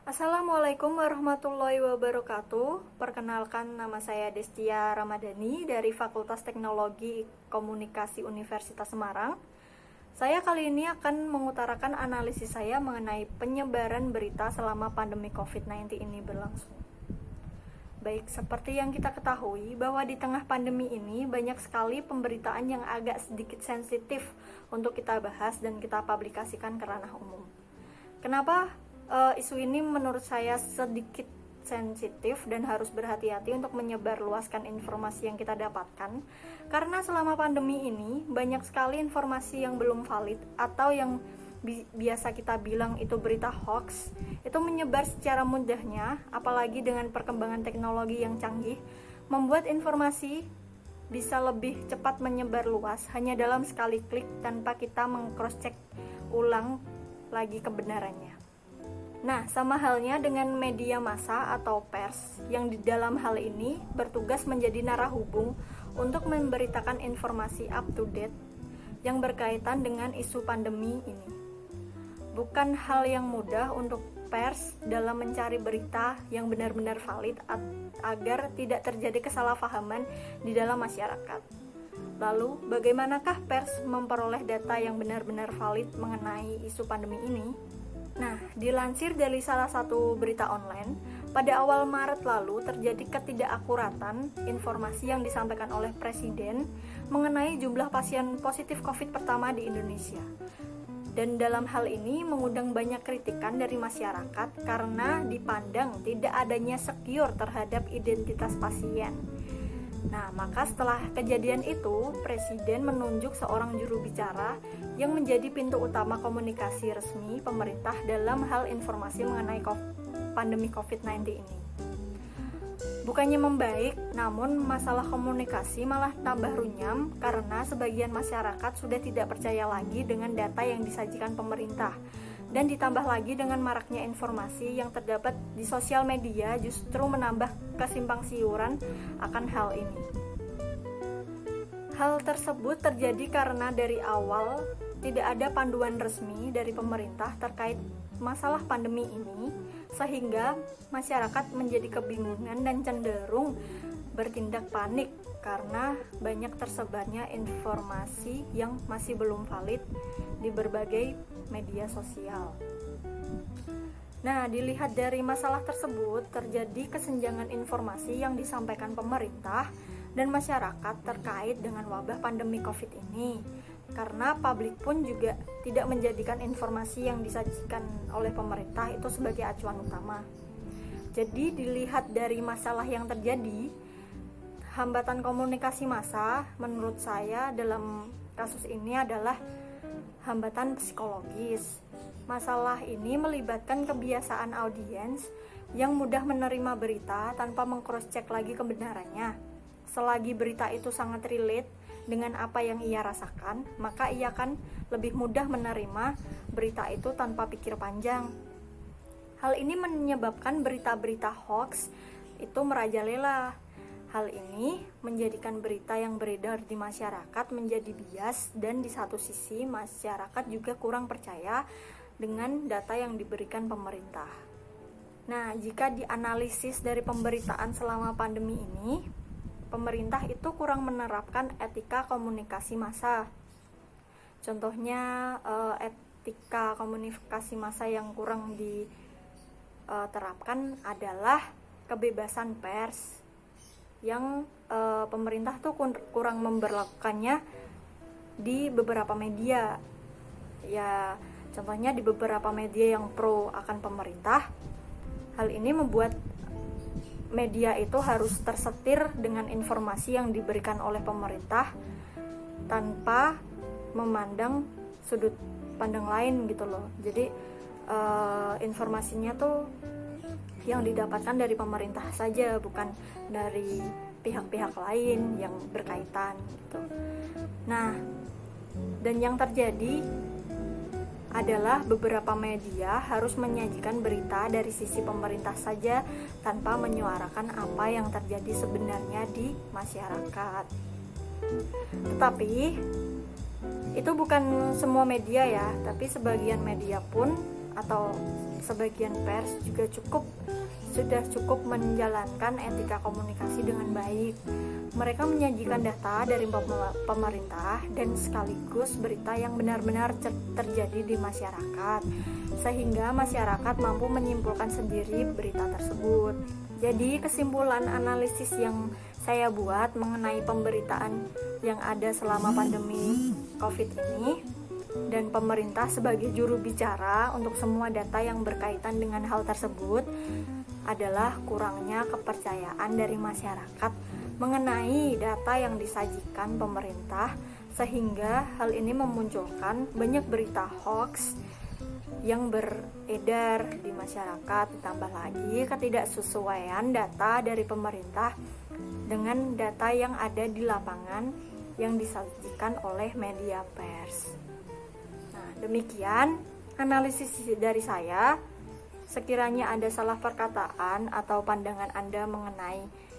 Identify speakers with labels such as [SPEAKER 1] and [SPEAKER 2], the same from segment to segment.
[SPEAKER 1] Assalamualaikum warahmatullahi wabarakatuh. Perkenalkan, nama saya Destia Ramadhani dari Fakultas Teknologi Komunikasi Universitas Semarang. Saya kali ini akan mengutarakan analisis saya mengenai penyebaran berita selama pandemi COVID-19 ini berlangsung. Baik, seperti yang kita ketahui bahwa di tengah pandemi ini banyak sekali pemberitaan yang agak sedikit sensitif untuk kita bahas dan kita publikasikan ke ranah umum. Kenapa isu ini menurut saya sedikit sensitif dan harus berhati-hati untuk menyebarluaskan informasi yang kita dapatkan? Karena selama pandemi ini banyak sekali informasi yang belum valid atau yang biasa kita bilang itu berita hoax, itu menyebar secara mudahnya, apalagi dengan perkembangan teknologi yang canggih, membuat informasi bisa lebih cepat menyebar luas hanya dalam sekali klik tanpa kita meng-cross-check ulang lagi kebenarannya. Nah, sama halnya dengan media massa atau pers yang di dalam hal ini bertugas menjadi narahubung untuk memberitakan informasi up to date yang berkaitan dengan isu pandemi ini. Bukan hal yang mudah untuk pers dalam mencari berita yang benar-benar valid agar tidak terjadi kesalahpahaman di dalam masyarakat. Lalu, bagaimanakah pers memperoleh data yang benar-benar valid mengenai isu pandemi ini? Nah, dilansir dari salah satu berita online, pada awal Maret lalu terjadi ketidakakuratan informasi yang disampaikan oleh Presiden mengenai jumlah pasien positif COVID pertama di Indonesia. Dan dalam hal ini mengundang banyak kritikan dari masyarakat karena dipandang tidak adanya secure terhadap identitas pasien. Nah, maka setelah kejadian itu, Presiden menunjuk seorang juru bicara yang menjadi pintu utama komunikasi resmi pemerintah dalam hal informasi mengenai pandemi COVID-19 ini. Bukannya membaik, namun masalah komunikasi malah tambah runyam karena sebagian masyarakat sudah tidak percaya lagi dengan data yang disajikan pemerintah. Dan ditambah lagi dengan maraknya informasi yang terdapat di sosial media justru menambah kesimpangsiuran akan hal ini. Hal tersebut terjadi karena dari awal tidak ada panduan resmi dari pemerintah terkait masalah pandemi ini, sehingga masyarakat menjadi kebingungan dan cenderung bertindak panik karena banyak tersebarnya informasi yang masih belum valid di berbagai media sosial. Nah, dilihat dari masalah tersebut, terjadi kesenjangan informasi yang disampaikan pemerintah dan masyarakat terkait dengan wabah pandemi COVID ini. Karena publik pun juga tidak menjadikan informasi yang disajikan oleh pemerintah itu sebagai acuan utama. Jadi dilihat dari masalah yang terjadi, hambatan komunikasi massa menurut saya dalam kasus ini adalah hambatan psikologis. Masalah ini melibatkan kebiasaan audiens yang mudah menerima berita tanpa meng-cross-check lagi kebenarannya. Selagi berita itu sangat relate dengan apa yang ia rasakan, maka ia akan lebih mudah menerima berita itu tanpa pikir panjang. Hal ini menyebabkan berita-berita hoax itu merajalela. Hal ini menjadikan berita yang beredar di masyarakat menjadi bias, dan di satu sisi masyarakat juga kurang percaya dengan data yang diberikan pemerintah. Nah, jika dianalisis dari pemberitaan selama pandemi ini, pemerintah itu kurang menerapkan etika komunikasi massa. Contohnya etika komunikasi massa yang kurang diterapkan adalah kebebasan pers yang pemerintah tuh kurang memberlakukannya di beberapa media. Ya, contohnya di beberapa media yang pro akan pemerintah. Hal ini membuat media itu harus tersetir dengan informasi yang diberikan oleh pemerintah tanpa memandang sudut pandang lain gitu loh. Jadi informasinya tuh yang didapatkan dari pemerintah saja, bukan dari pihak-pihak lain yang berkaitan gitu. Nah, dan yang terjadi adalah beberapa media harus menyajikan berita dari sisi pemerintah saja tanpa menyuarakan apa yang terjadi sebenarnya di masyarakat. Tetapi itu bukan semua media ya, tapi sebagian media pun atau sebagian pers juga sudah cukup menjalankan etika komunikasi dengan baik. Mereka menyajikan data dari pemerintah dan sekaligus berita yang benar-benar terjadi di masyarakat, sehingga masyarakat mampu menyimpulkan sendiri berita tersebut. Jadi kesimpulan analisis yang saya buat mengenai pemberitaan yang ada selama pandemi COVID ini, dan pemerintah sebagai juru bicara untuk semua data yang berkaitan dengan hal tersebut, adalah kurangnya kepercayaan dari masyarakat mengenai data yang disajikan pemerintah, sehingga hal ini memunculkan banyak berita hoax yang beredar di masyarakat. Ditambah lagi ketidaksesuaian data dari pemerintah dengan data yang ada di lapangan yang disajikan oleh media pers. Nah, demikian analisis dari saya. Sekiranya ada salah perkataan atau pandangan Anda mengenai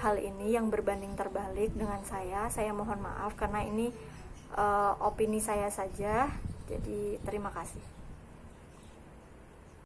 [SPEAKER 1] hal ini yang berbanding terbalik dengan saya mohon maaf karena ini opini saya saja. Jadi terima kasih.